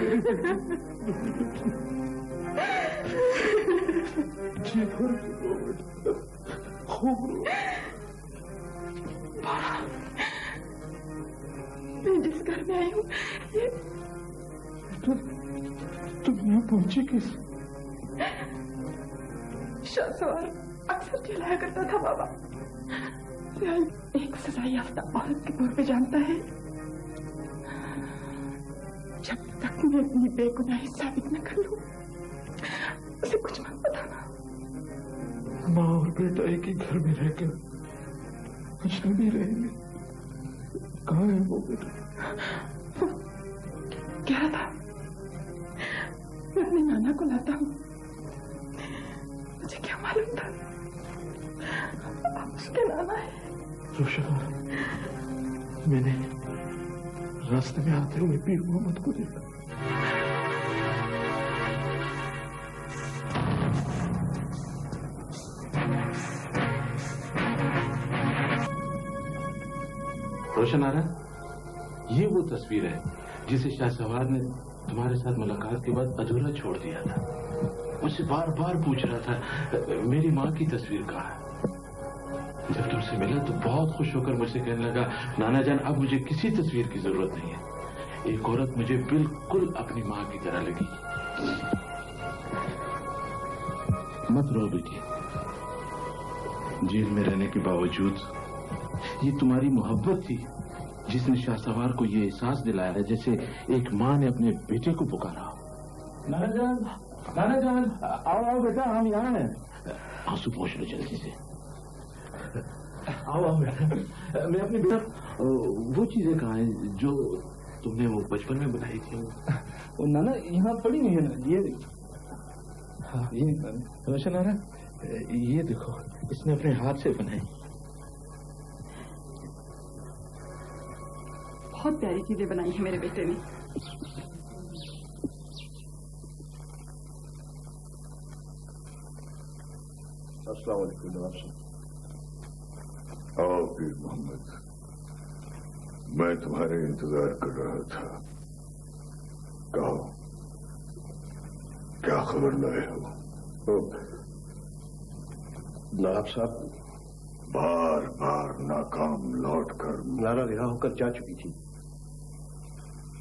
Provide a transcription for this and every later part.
जी भर के रो बेटा, खूब रो। मैं जिस घर में आई हूँ तुम यहाँ पहुंची कैसे? शाहसवार अक्सर चिल्लाया करता था बाबा। एक सजा याफ्ता औरत के तौर पे जानता है, जब तक मैं अपनी बेगुनाही साबित न कर लूं उसे कुछ मत बताना। माँ और बेटा एक ही घर में रहकर अजनबी रहेंगे। कहाँ है वो बेटा? क्या था, मैं अपने नाना को लाता हूँ, मुझे क्या मालूम था आप उसके नाना है। रोशना, मैंने रास्ते में आते हुए पीर मोहम्मद को देखा। रोशनारा, ये वो तस्वीर है जिसे शाहसवार ने तुम्हारे साथ मुलाकात के बाद अधूरा छोड़ दिया था। मुझसे बार बार पूछ रहा था मेरी माँ की तस्वीर कहाँ है। जब तुमसे मिला तो बहुत खुश होकर मुझसे कहने लगा, नाना जान अब मुझे किसी तस्वीर की जरूरत नहीं है। एक औरत मुझे बिल्कुल अपनी माँ की तरह लगी। मत रो बेटी, जेल में रहने के बावजूद ये तुम्हारी मोहब्बत थी जिसने शाहसवार को ये एहसास दिलाया है जैसे एक माँ ने अपने बेटे को पुकारा। नाना जान, आओ आओ बेटा, हम यहाँ हैं। आंसू पोंछ लो जल्दी से। आओ आओ बेटा। मैं अपने बेटा, वो चीजें कहाँ हैं जो तुमने वो बचपन में बनाई थी? वो नाना यहाँ पड़ी हुई है ना, ये हाँ, ये रोशनारा, ये देखो, इसने अपने हाथ से बनाई। बहुत प्यारी चीजें बनाई है मेरे बेटे ने। अस्सलाम वालेकुम नवाब साहब। आओ पीर मोहम्मद, मैं तुम्हारे इंतजार कर रहा था। कहो, क्या खबर लाए हो? नवाब साहब, बार बार नाकाम लौटकर नारा रिहा होकर जा चुकी थी।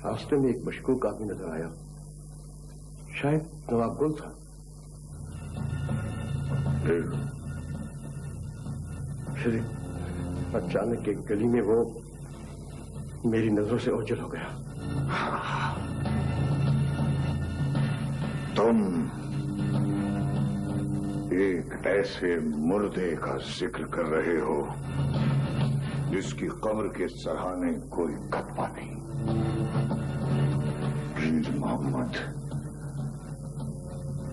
रास्ते में एक मशकूक आदमी नजर आया, शायद नवाब गुल था। फिर अचानक एक गली में वो मेरी नजरों से ओझल हो गया। तुम एक ऐसे मुर्दे का जिक्र कर रहे हो जिसकी कब्र के सराहने कोई खतबा नहीं। पीर मोहम्मद,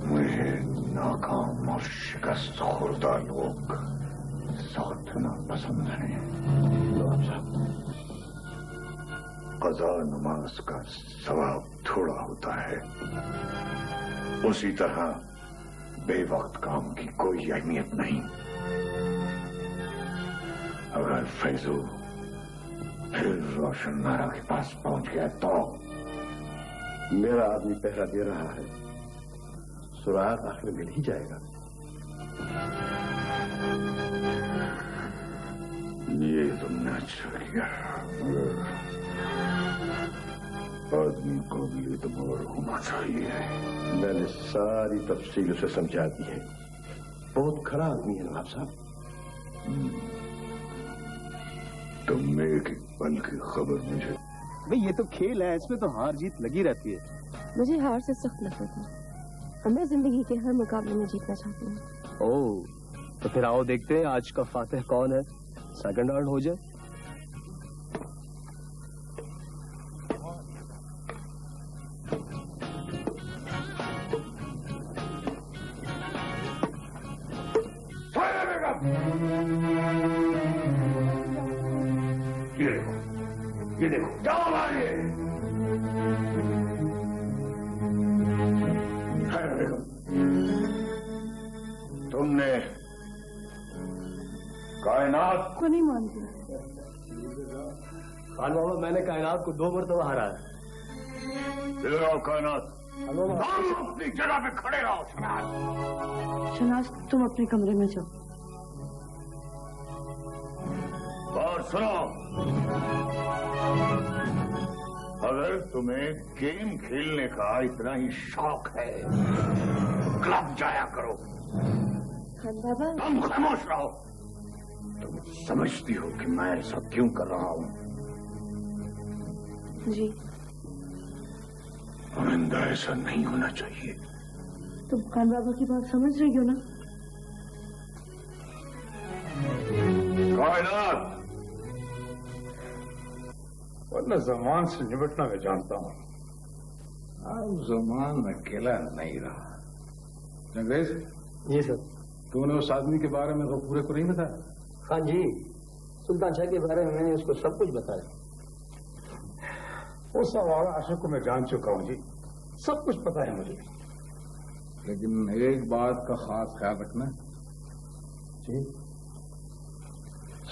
मुझे नाकाम और शिकस्त खुर्दा लोग सौतना पसंद हैं। कज़ा नमाज का सवाब थोड़ा होता है, उसी तरह बेवक्त काम की कोई अहमियत नहीं। अगर फैजू फिर रोशन नारा के पास पहुंच गया तो? मेरा आदमी पहरा दे रहा है, सुराग आखिर मिल ही जाएगा। ये तुमने अच्छा किया। आदमी को भी एतबार होना चाहिए। मैंने सारी तफसील उसे समझा दी है। बहुत खरा आदमी है नवाब साहब। तुम एक पल की खबर मुझे। भाई ये तो खेल है, इसमें तो हार जीत लगी रहती है। मुझे हार से सख्त नफरत है। मैं जिंदगी के हर मुकाबले में जीतना चाहती हूँ। ओह, तो फिर आओ देखते हैं आज का फातिह कौन है। सेकंड राउंड हो जाए। ये देखो क्या मारिए। तुमने कायनात को नहीं मानती। खान बाबा, मैंने कायनात को 2 मरतबा हराया। इधर आओ कायनात। अपनी जगह पे खड़े रहो। शनाज तुम अपने कमरे में जाओ। और सुनो, अगर तुम्हें गेम खेलने का इतना ही शौक है तो क्लब जाया करो। खान बाबा तुम खामोश रहो। तुम समझती हो कि मैं ऐसा क्यों कर रहा हूं? जी आइंदा ऐसा नहीं होना चाहिए। तुम खान बाबा की बात समझ रही हो ना? कायनात, वरना जमान से निपटना मैं जानता हूँ। अब जमान अकेला नहीं रहा। जंगरेज, जी सर। तूने उस आदमी के बारे में पूरे को नहीं बताया? हाँ जी, सुल्तान शाह के बारे में मैंने उसको सब कुछ बताया। उस सवाल आशिक को मैं जान चुका हूँ जी, सब कुछ पता है मुझे। लेकिन एक बात का खास ख्याल रखना जी,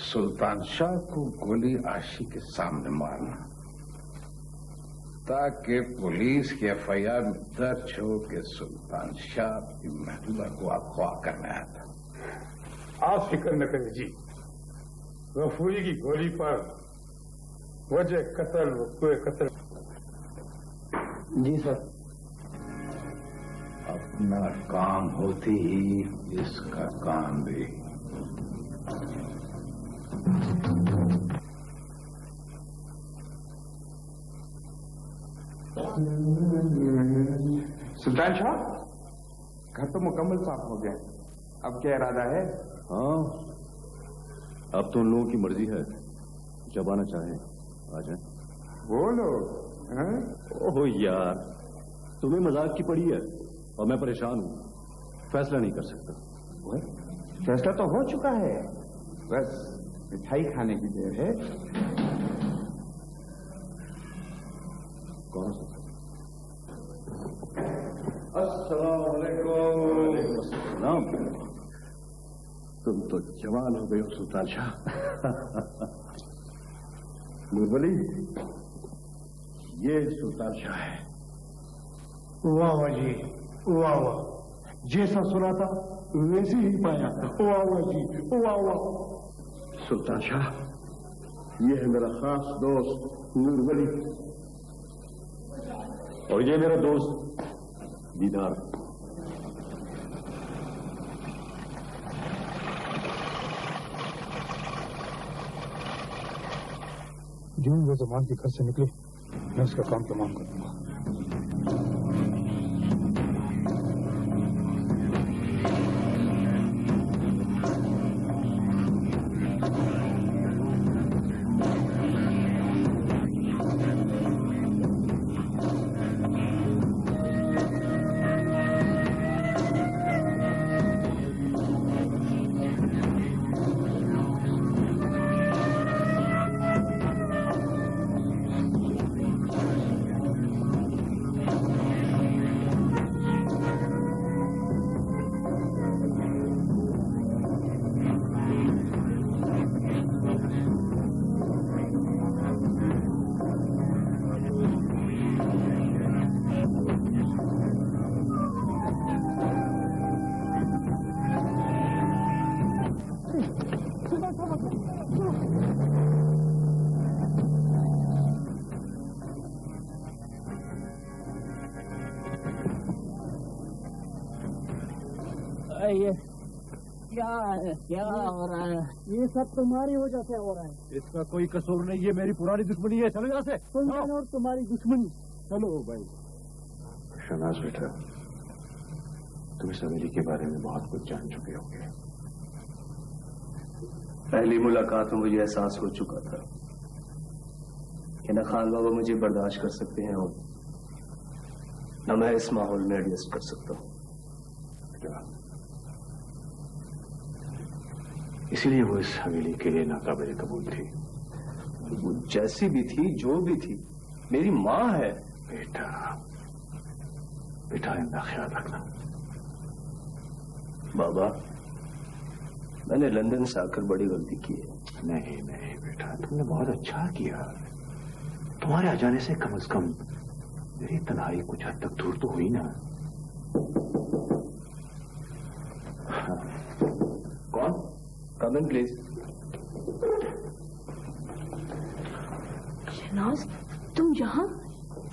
सुल्तान शाह को गोली आशी के सामने मारना, ताकि पुलिस के एफआईआर में दर्ज हो कि सुल्तान शाह की महबूबा को अगवा करने आया था। आप फिक्र न करें जी, गफूरी की गोली पर वजह कत्ल वक़्त कत्ल। जी सर। अपना काम होते ही इसका काम भी। सुल्तान शाह, घर तो मुकम्मल साफ हो गया, अब क्या इरादा है? हाँ, अब तो उन लोगों की मर्जी है, जब आना चाहे आ जाए। बोलो। ओह यार, तुम्हें मजाक की पड़ी है और मैं परेशान हूं, फैसला नहीं कर सकता। फैसला तो हो चुका है, बस मिठाई खाने की देर है। कौन सा? अस्सलाम। तुम तो जवान हो गए हो सुल्तान शाह। नूरवली, ये सुल्तान शाह है। वाह वाह जी, वाह वाह, जैसा सुना था वैसे ही पाया। वाह वाह जी, वाह वाह। सुल्तान शाह, ये है मेरा खास दोस्त नूरवली, और ये मेरा दोस्त दीदार। जो वो जमान के घर से निकले, मैं उसका काम तमाम कर दूंगा। ये क्या हो रहा है? ये सब तुम्हारी वजह से हो रहा है। इसका कोई कसूर नहीं, ये मेरी पुरानी दुश्मनी है। चलो यहाँ से। सुल्तान और तुम्हारी दुश्मनी। चलो भाई। शहनाज बेटा, तुम इस हवेली के बारे में बहुत कुछ जान चुके होगे। पहली मुलाकात में मुझे एहसास हो चुका था कि न खान बाबा मुझे बर्दाश्त कर सकते हैं और न मैं इस माहौल में एडजस्ट कर सकता हूँ। इसीलिए वो इस हवेली के लिए नाकाबिल कबूल थी। वो जैसी भी थी, जो भी थी, मेरी माँ है। बेटा, बेटा इनका ख्याल रखना। बाबा, मैंने लंदन से आकर बड़ी गलती की है। नहीं नहीं बेटा, तुमने बहुत अच्छा किया। तुम्हारे आ जाने से कम मेरी तन्हाई कुछ हद तक दूर तो हुई ना। कौन? कम इन प्लीज। शहनाज, तुम यहाँ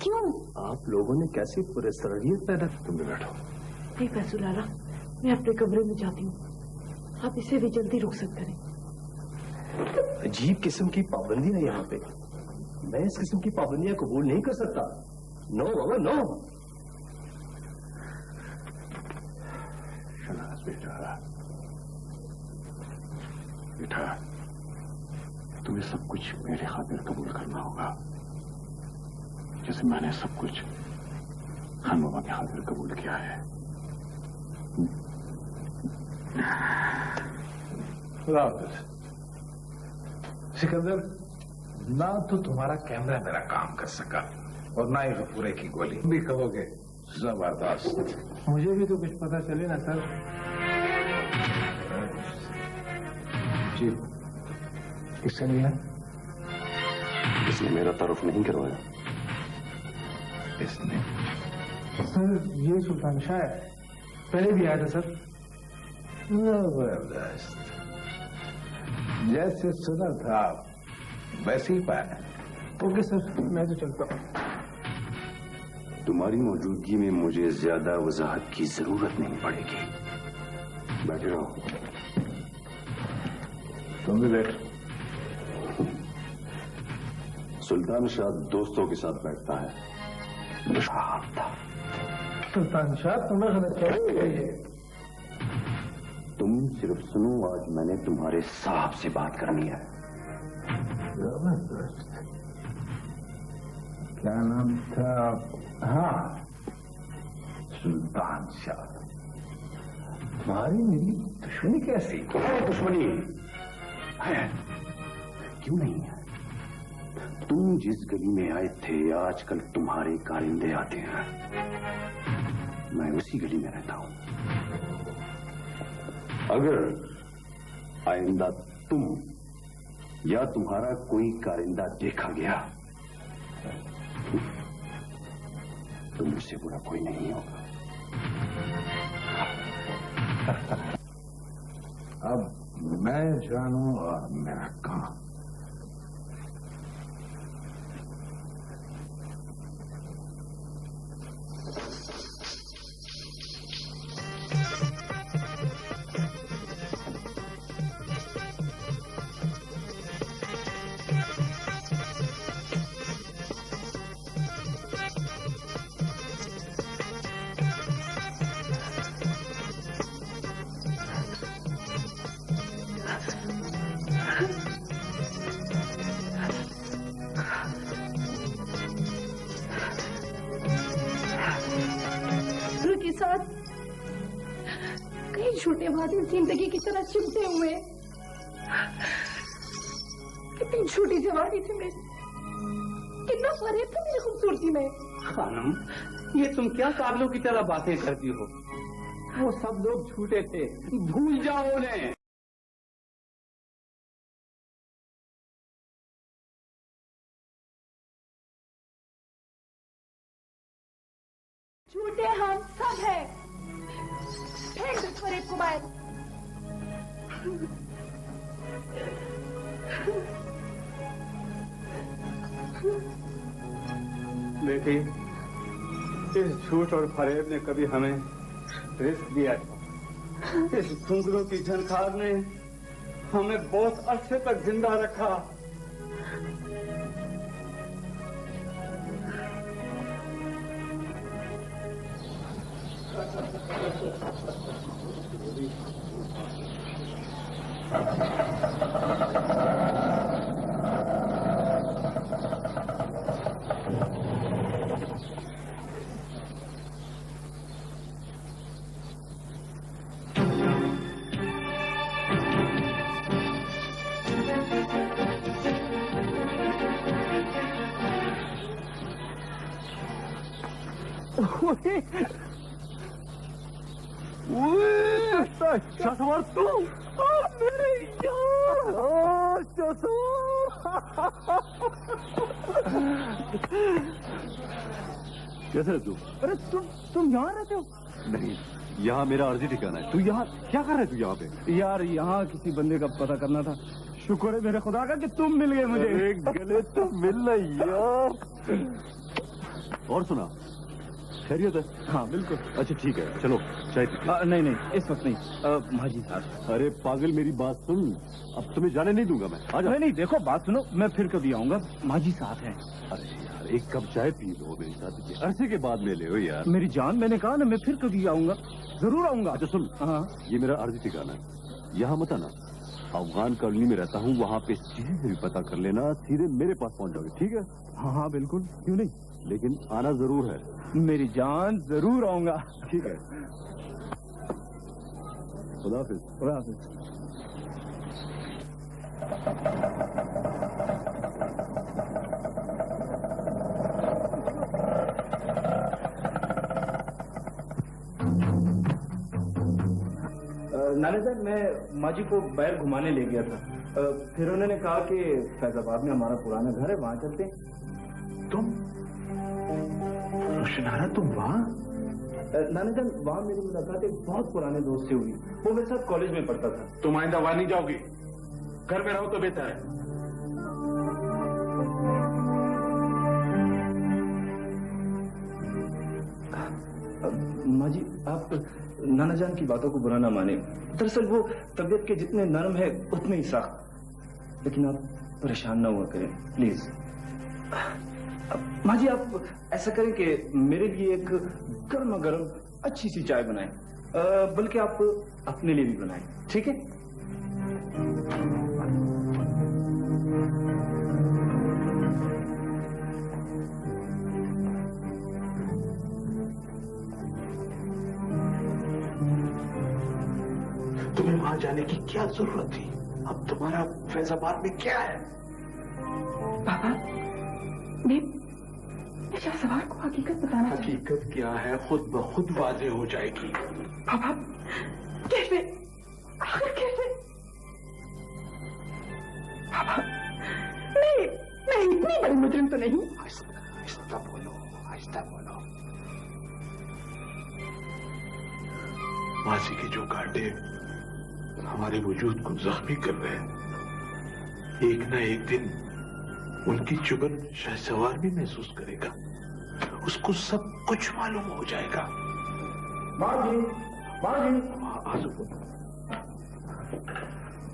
क्यों? आप लोगों ने कैसी पुरस्कारियत पैदा की? तुम भी बैठो। नहीं फैसुल लाला, मैं अपने कमरे में जाती हूँ। आप इसे भी जल्दी रुखसत करें। अजीब किस्म की पाबंदियां हैं यहाँ पे। मैं इस किस्म की पाबंदियां कबूल नहीं कर सकता। नो बाबा नो। शहनाज बेटा, बेटा तुम्हें सब कुछ मेरे खातिर कबूल करना होगा, जैसे मैंने सब कुछ खान बाबा के खातिर कबूल किया है। सिकंदर, ना तो तुम्हारा कैमरा मेरा काम कर सका और ना ही गफूरे की गोली। भी कहोगे जबरदस्त। मुझे भी तो कुछ पता चले ना सर। जी, किससे लिया? इसने मेरा तारुफ नहीं करवाया। इसने? सर ये सुल्तान शाह है, पहले भी आया था सर। जबरदस्त। जैसे सुना था वैसे ही पाया। ओके सर, मैं तो चलता हूँ। तुम्हारी मौजूदगी में मुझे ज्यादा वजाहत की जरूरत नहीं पड़ेगी। बैठे रहो। तुम भी बैठ। सुल्तान शाह दोस्तों के साथ बैठता है। सुल्तान शाह तुम्हें गलत चाहिए। तुम सिर्फ सुनो, आज मैंने तुम्हारे साहब से बात करनी है। क्या नाम था? हाँ, सुल्तान शाह। तुम्हारी मेरी दुश्मनी कैसी? दुश्मनी है, क्यों नहीं है? तुम जिस गली में आए थे, आजकल तुम्हारे कारिंदे आते हैं। मैं उसी गली में रहता हूं। अगर आइंदा तुम या तुम्हारा कोई कारिंदा देखा गया तो मुझसे बुरा कोई नहीं होगा। अब मैं जानूं और मेरा काम। छोटे वादे जिंदगी की तरह चिपटे हुए। कितनी छोटी जवानी थी मेरी, कितना फरेब था मेरी खूबसूरती में। खानम, ये तुम क्या काबिलों की तरह बातें करती हो? वो सब लोग झूठे थे, भूल जाओ उन्हें। झूठे हम सब हैं। फेंक दो फरेब को बाहर। बेटी, इस झूठ और फरेब ने कभी हमें रिस्क दिया था। इस घुंघरू की झनकार ने हमें बहुत अरसे तक जिंदा रखा। शाहसवार तुम मेरे कैसे है तू? अरे तुम यहाँ रहते हो? नहीं, यहाँ मेरा अर्जी ठिकाना है। तू यहाँ क्या कर रहे तू यहाँ पे? यार यहाँ किसी बंदे का पता करना था। शुक्र है मेरे खुदा का कि तुम मिल गए मुझे। गले तो मिल रही यार। और सुना, खैरियत है? हाँ बिल्कुल। अच्छा ठीक है, चलो चाय पीते। नहीं नहीं, इस वक्त नहीं। माजी साहब। अरे पागल, मेरी बात सुन, अब तुम्हें जाने नहीं दूंगा मैं। आजा। नहीं नहीं, देखो बात सुनो, मैं फिर कभी आऊंगा, माजी साथ हैं। अरे यार, एक कप चाय पी लो मेरे साथ, अरसे के बाद मिले हो यार। मेरी जान, मैंने कहा ना मैं फिर कभी आऊंगा, जरूर आऊंगा। अच्छा सुन, हाँ ये मेरा अर्जी ठिकाना है, यहाँ मत आना। अफगान कॉलोनी में रहता हूँ, वहाँ पे किसी से भी पता कर लेना, सीधे मेरे पास पहुँच जाओगे, ठीक है? हाँ हाँ बिल्कुल, क्यों नहीं, लेकिन आना जरूर है। मेरी जान, जरूर आऊंगा। ठीक है, खुदा हाफिज। खुदा हाफिज। नाना साहब, मैं माजी को बाहर घुमाने ले गया था, फिर उन्होंने कहा कि फैजाबाद में हमारा पुराना घर है, वहां चलते हैं। तुम रोशनारा, तुम वहाँ? नाना साहब, वहाँ मेरी मुलाकात एक बहुत पुराने दोस्त से हुई, वो मेरे साथ कॉलेज में पढ़ता था। तुम आइंदा वहां नहीं जाओगी, घर में रहो तो बेहतर है। माजी, आप नाना जान की बातों को बुरा ना माने, दरअसल वो तबीयत के जितने नरम है उतने ही सख्त, लेकिन आप परेशान ना हुआ करें प्लीज। माजी, आप ऐसा करें कि मेरे लिए एक गर्मा गर्म अच्छी सी चाय बनाएं, बल्कि आप अपने लिए भी बनाएं, ठीक है? तुम्हें वहां जाने की क्या जरूरत थी? अब तुम्हारा फैजाबाद में क्या है? पापा, मैं सवार को हकीकत बताना चाहती हूँ। हकीकत क्या है खुद ब खुद वाजे हो जाएगी। पापा, कैसे? आखिर कैसे? पापा, नहीं नहीं, इतनी बड़ी मुजरिम तो नहीं। आहिस्ता बोलो, आहिस्ता बोलो। मासी के जो कांटे हमारे वजूद को जख्मी कर रहे हैं, एक ना एक दिन उनकी चुभन शहसवार भी महसूस करेगा, उसको सब कुछ मालूम हो जाएगा। माँ जी, माँ जी।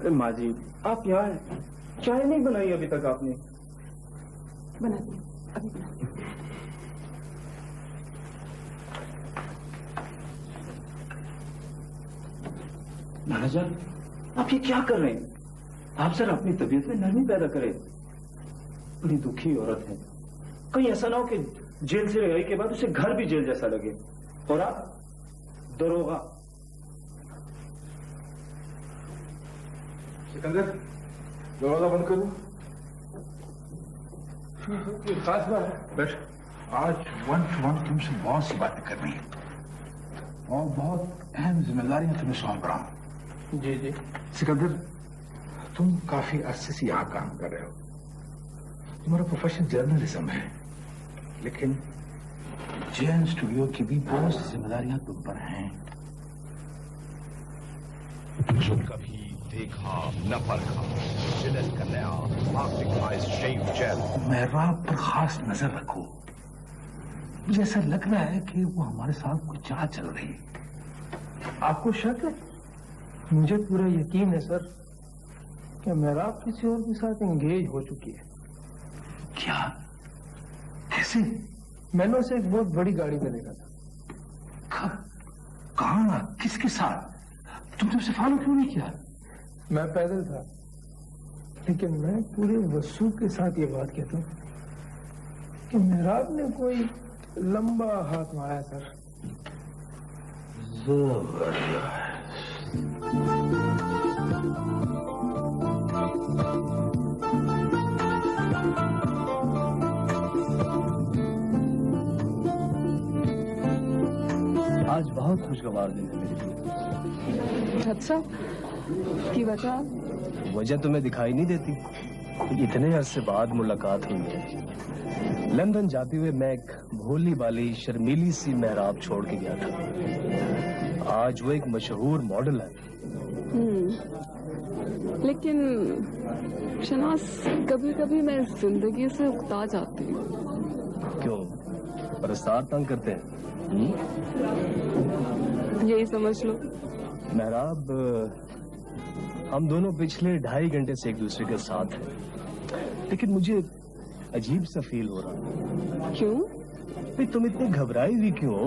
अरे माँ जी, आप यहाँ हैं, चाय नहीं बनाई अभी तक आपने? बनाती हूँ, अभी बनाती हूँ। नाना जान, आप ये क्या कर रहे हैं? आप सर अपनी तबीयत में नरमी पैदा करें। बड़ी दुखी औरत है, कहीं ऐसा ना हो कि जेल से रिहाई के बाद उसे घर भी जेल जैसा लगे। और आप दरोगा। सिकंदर, दरवाजा बंद कर दो। खास बात है, बैठ। आज 1 to 1 तुमसे बहुत सी बातें करनी है और बहुत अहम जिम्मेदारियां तुम्हें सौंप रहा हूं। जी जी। सिकंदर, तुम काफी अरसे से यहाँ काम कर रहे हो, तुम्हारा प्रोफेशन जर्नलिज्म है, लेकिन जेएन स्टूडियो की भी बहुत सी जिम्मेदारियां तुम पर हैं। जो कभी देखा न परखा, जिलन का नया आर्टिकलाइज शेव जेल। मेहराब पर खास नजर रखो, मुझे ऐसा लग रहा है कि वो हमारे साथ कुछ चाल चल रही है। आपको शक है? मुझे पूरा यकीन है सर कि मेहराब किसी और के साथ एंगेज हो चुकी है। क्या? कैसे? मैंने उसे एक बहुत बड़ी गाड़ी में देखा था। कब? कहाँ? किसके साथ? तुमने उसे फॉलो क्यों नहीं किया? मैं पैदल था, लेकिन मैं पूरे वसूख के साथ ये बात कहता हूँ कि मेहराब ने कोई लंबा हाथ मारा सर। आज बहुत खुशगवार दिन है मेरे लिए। अच्छा, की वजह? वजह तुम्हें दिखाई नहीं देती? इतने अरसे बाद मुलाकात हुई है, लंदन जाते हुए मैं एक भोली भाली शर्मीली सी मेहराब छोड़ के गया था। आज वो एक मशहूर मॉडल है। लेकिन शनास, कभी कभी मैं जिंदगी से उकता जाती हूँ। क्यों? प्रसार तंग करते हैं? यही समझ लो। मेहराब, हम दोनों पिछले 2.5 घंटे से एक दूसरे के साथ हैं, लेकिन मुझे अजीब सा फील हो रहा है। क्यों? भाई तुम इतनी घबराई हुई क्यों हो?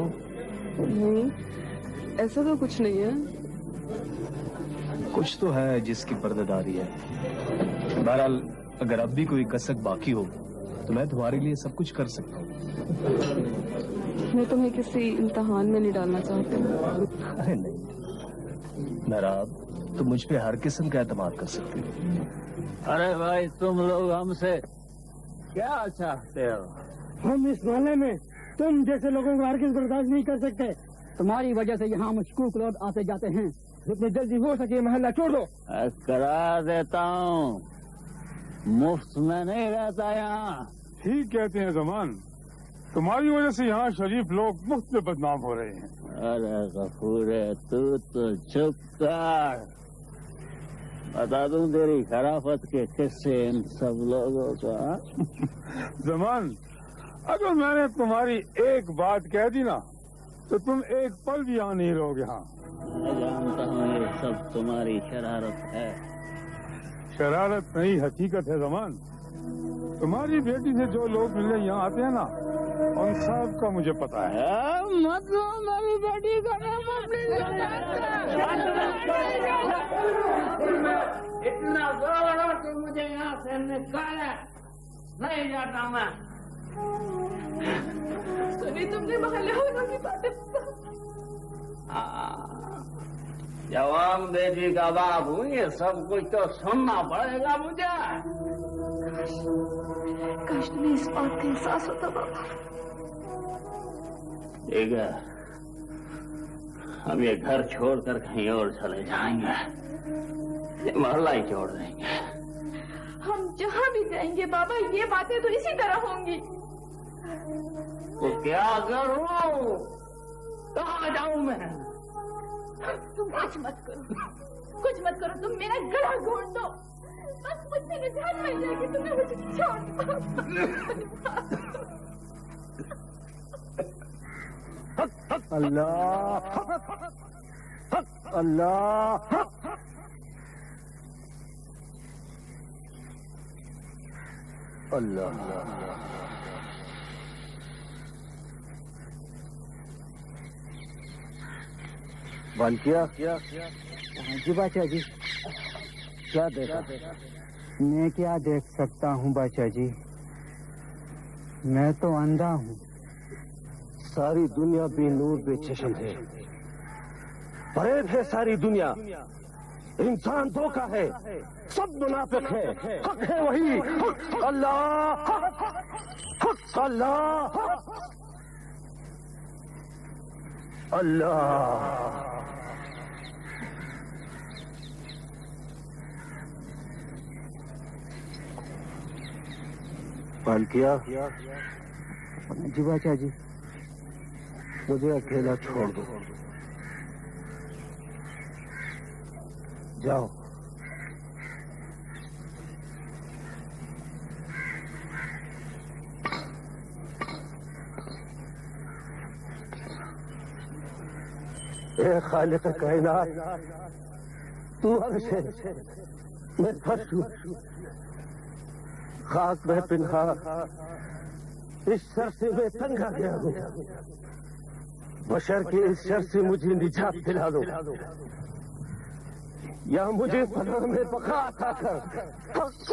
ऐसा तो कुछ नहीं है। कुछ तो है जिसकी पर्देदारी है। बहरहाल, अगर अब भी कोई कसक बाकी हो तो मैं तुम्हारे लिए सब कुछ कर सकता हूँ। मैं तुम्हें किसी इम्तिहान में नहीं डालना चाहती हूँ। अरे नहीं मेहराब, तुम मुझ पे हर किस्म का एतमाद कर सकती हो। अरे भाई, तुम लोग हमसे क्या चाहते हो? हम इस मोहल्ले में तुम जैसे लोगों को हरगिज़ बर्दाश्त नहीं कर सकते। तुम्हारी वजह से यहाँ मशकूक लोग आते जाते हैं। जितनी जल्दी हो सके मोहल्ला छोड़ दो। करा देता हूँ, मुफ्त में नहीं रहता यहाँ। ठीक कहते हैं जमान, तुम्हारी वजह से यहाँ शरीफ लोग मुफ्त में बदनाम हो रहे हैं। अरे गफूरे, तू तो चुप कर। बता दूं तेरी खराफत के किस्से इन सब लोगों का। जमान, अगर मैंने तुम्हारी एक बात कह दी ना तो तुम एक पल भी यहाँ नहीं रहोगे। हाँ, मैं जानता हूँ ये सब तुम्हारी शरारत है। शरारत नहीं, हकीकत है जमान। तुम्हारी बेटी से जो लोग मिलने यहाँ आते हैं ना, उन सब का मुझे पता है। मतलब मेरी बेटी का नाम इतना जोर हो कि मुझे यहाँ से निकाले, नहीं जाता मैं। सुनी तुमने मोहल्ले वालों की बातें? जवान बेटी का बाप हूँ, ये सब कुछ तो सुनना पड़ेगा मुझे। काश तुम्हें इस बात का एहसास होता बाबा। ठीक है, हम ये घर छोड़कर कहीं और चले जाएंगे, ये मोहल्ला ही छोड़ देंगे। हम जहाँ भी जाएंगे बाबा, ये बातें तो इसी तरह होंगी। तो क्या करूं? कहाँ जाऊं मैं? तुम कुछ मत करो, कुछ मत करो। तुम मेरा गला घोट दो, बस मुझसे निजात मिल जाएगी। तुम्हें मुझे छोड़ अल्लाह अल्लाह अल्लाह। बालकिया, जी बाचा जी, क्या देखा? मैं क्या देख सकता हूँ बाचा जी, मैं तो अंधा हूँ। सारी दुनिया बेनूर बेचश्म है, फरेब है सारी दुनिया। इंसान धोखा है, सब मुनाफिक है, हक है वही। अल्लाह अल्लाह अल्लाह। बालकिया, जी बाचा जी, मुझे अकेला छोड़ दो। जाओ। ए खालिक कायनात, तू अर्श है, मैं फर्श हूँ, खाक में पिन्हा, इस शर से मैं तंग आ गया हूँ। बशर के इस शर से मुझे निजात दिला दो, या मुझे पनाह में बका अता कर।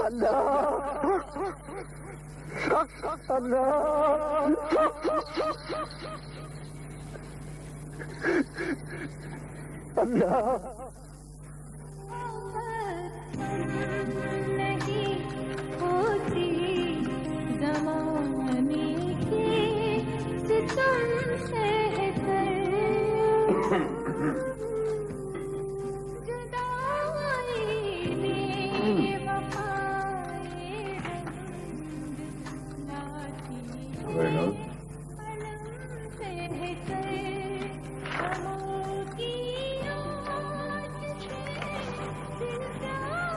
अल्लाह अल्लाह अल्लाह। नहीं होती ज़माने के सितम सहकर, जुदाई बेवफाई रंग लाती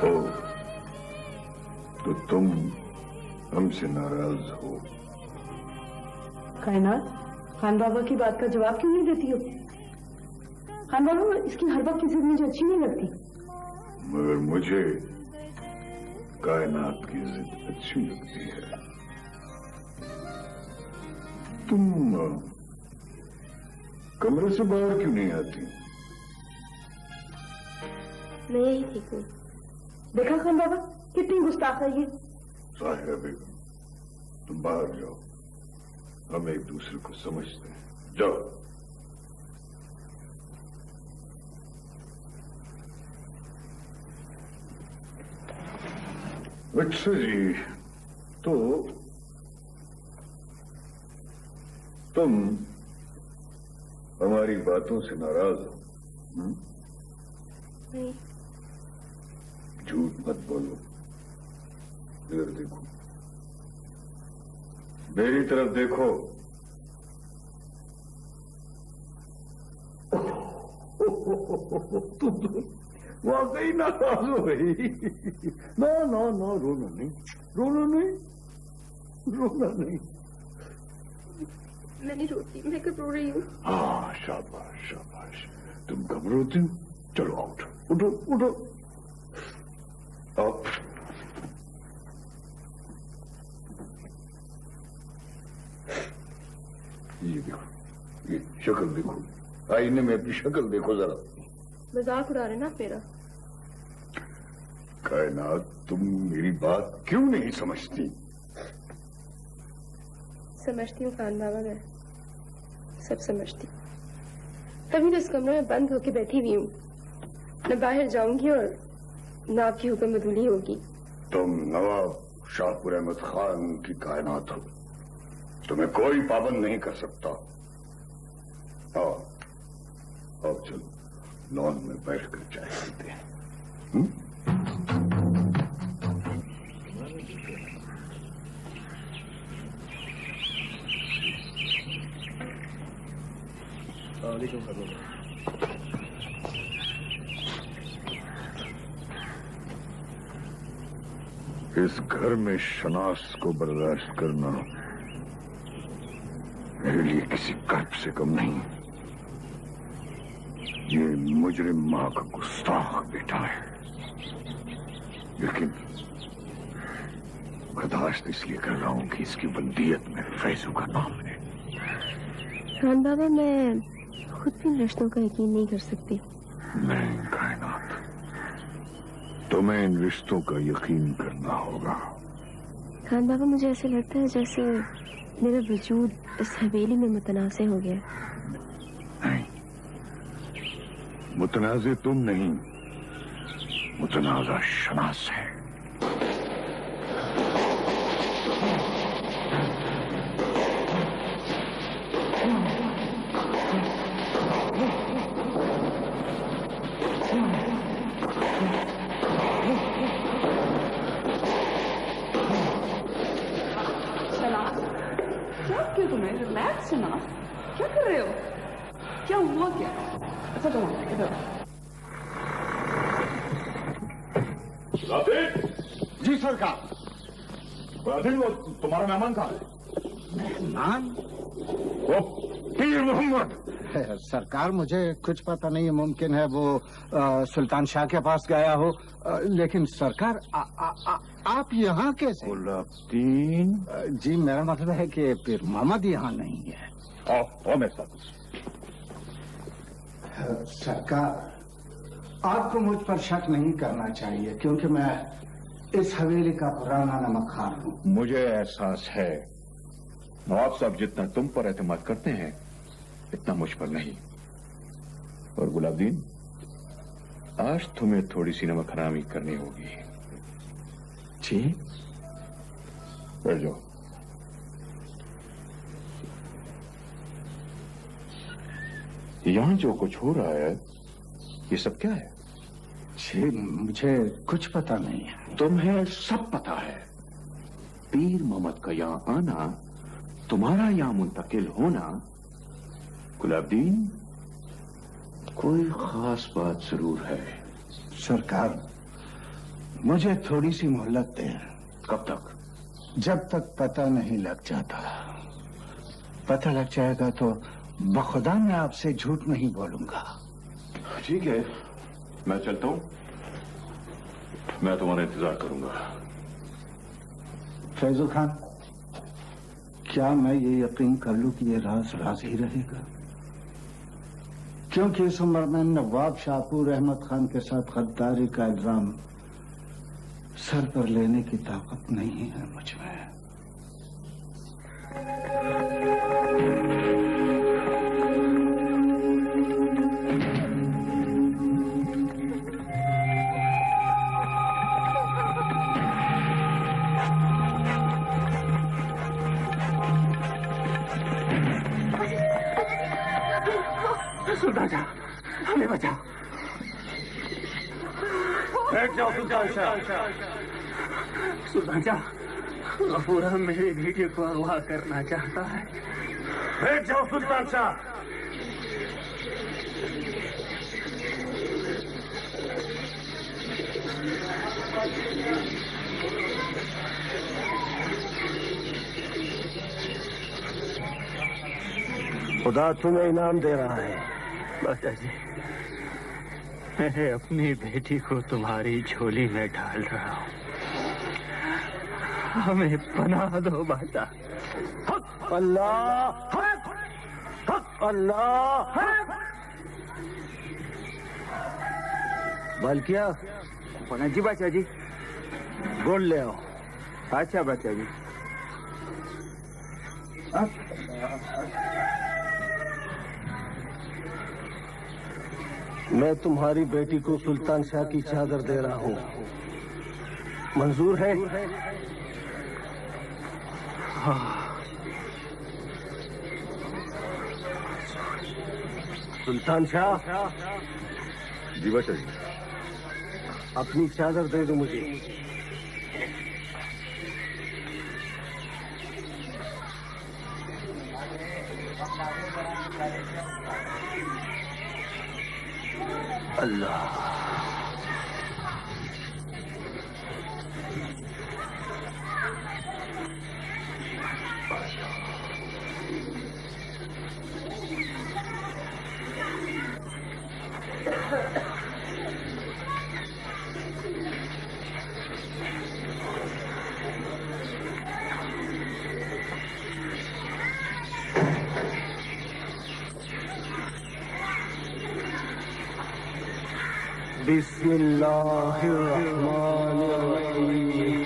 ओ, तो तुम हमसे नाराज हो? कायनात, खान बाबा की बात का जवाब क्यों नहीं देती हो? खान बाबा, इसकी हर वक्त की जिद मुझे अच्छी नहीं लगती। मगर मुझे कायनात की जिद अच्छी लगती है। तुम कमरे से बाहर क्यों नहीं आती? मैं यही ठीक हूँ। देखा खान बाबा, कितनी गुस्ताख है ये। साहिरा बेगम, तुम बाहर जाओ, हम एक दूसरे को समझते हैं। जाओ। अच्छा जी, तो तुम हमारी बातों से नाराज हो? नहीं। झूठ मत बोलो। इधर देखो, मेरी तरफ देखो। तुम वाकई नाराज हो गई। ना ना ना, रोना नहीं, रोना नहीं, रोना नहीं। मैं नहीं रोती, मैं कब रो रही हूँ। हाँ, शाबाश शाबाश। तुम कब रोती हो? चलो आओ, उठो उठो आओ। ये देखो, ये शक्ल देखो, आईने में अपनी शक्ल देखो जरा। मजाक उड़ा रहे ना आप मेरा। कायनात, तुम मेरी बात क्यों नहीं समझती? समझती हूँ खान बाबा, मैं सब समझती। तभी तो इस कमरे में बंद होके बैठी हुई हूँ। न बाहर जाऊंगी और न आपकी हुक्म बदूली होगी। तुम नवाब शाहपुर अहमद खान की कायनात हो, तुम्हें कोई पाबंद नहीं कर सकता। आओ आओ, चलो लॉन में बैठकर चाय पीते हैं। इस घर में शनास को बर्दाश्त करना मेरे लिए किसी कर्म से कम नहीं। ये मुजरिम मां का गुस्ताख बेटा है, लेकिन बर्दाश्त इसलिए कर रहा हूं कि इसकी बंदियत में फैजू का नाम है। खान बाबा, मैं खुद भी इन रिश्तों का यकीन नहीं कर सकती। नहीं कायनात, तुम्हें इन रिश्तों का यकीन करना होगा। खान बाबा, मुझे ऐसे लगता है जैसे मेरा वजूद इस हवेली में मुतनाज़े हो गया। नहीं, मुतनाज़े तुम नहीं, मुतनाज़ा शनास है। क्या तुम्हें रिलैक्स शनास, क्या कर रहे हो? क्या हुआ क्या? अच्छा तुम इधर। जी सरकार। वो तुम्हारा मेहमान कहाँ है? मेहमान? वो पीर मोहम्मद। सरकार, मुझे कुछ पता नहीं है। मुमकिन है वो सुल्तान शाह के पास गया हो। लेकिन सरकार, आप यहाँ कैसे? गुलाबदीन। जी, मेरा मतलब है कि पीर मोहम्मद यहाँ नहीं है। आओ मेरे साथ। सरकार, आपको मुझ पर शक नहीं करना चाहिए, क्योंकि मैं इस हवेली का पुराना नमकखार हूँ। मुझे एहसास है नवाब साहब जितना तुम पर एतमाद करते हैं इतना मुझ पर नहीं। और गुलाबदीन, आज तुम्हें थोड़ी सी नमक हरामी करनी होगी। जी? बैठ जाओ। यहां जो कुछ हो रहा है ये सब क्या है? जी, मुझे कुछ पता नहीं है। तुम्हें सब पता है। पीर मोहम्मद का यहां आना तुम्हारा यहां मुंतकिल होना गुलाबदीन कोई खास बात जरूर है। सरकार, मुझे थोड़ी सी मोहलत दें। कब तक? जब तक पता नहीं लग जाता। पता लग जाएगा तो बखुदा मैं आपसे झूठ नहीं बोलूंगा। ठीक है, मैं चलता हूं। मैं तुम्हारा इंतजार करूंगा। फैजुल खान, क्या मैं ये यकीन कर लूं कि ये राज राज ही रहेगा? क्योंकि इस उम्र में नवाब शाहपुर अहमद खान के साथ गद्दारी का इल्जाम सर पर लेने की ताकत नहीं है मुझ में। सुल्तान शाह, हमें बचाओ। बैठ जाओ सुल्तान शाह। सुल्तान शाह, गफूर मेरे बेटे को अगवा करना चाहता है। बैठ जाओ सुल्तान शाह। खुदा तुम्हें इनाम दे रहा है। बादशाह जी, मैं अपनी बेटी को तुम्हारी झोली में डाल रहा हूँ। हमें पनाह दो बादशाह। अल्लाह अल्लाह। बल्किया, जी बादशाह जी। गोल ले आओ। अच्छा बादशाह जी। मैं तुम्हारी बेटी को सुल्तान शाह की चादर दे रहा हूँ, मंजूर है? सुल्तान शाह। जी बादशाह जी। अपनी चादर दे दो मुझे। अल्लाह। बिस्मिल्लाहिर्रहमानिर्रहीम।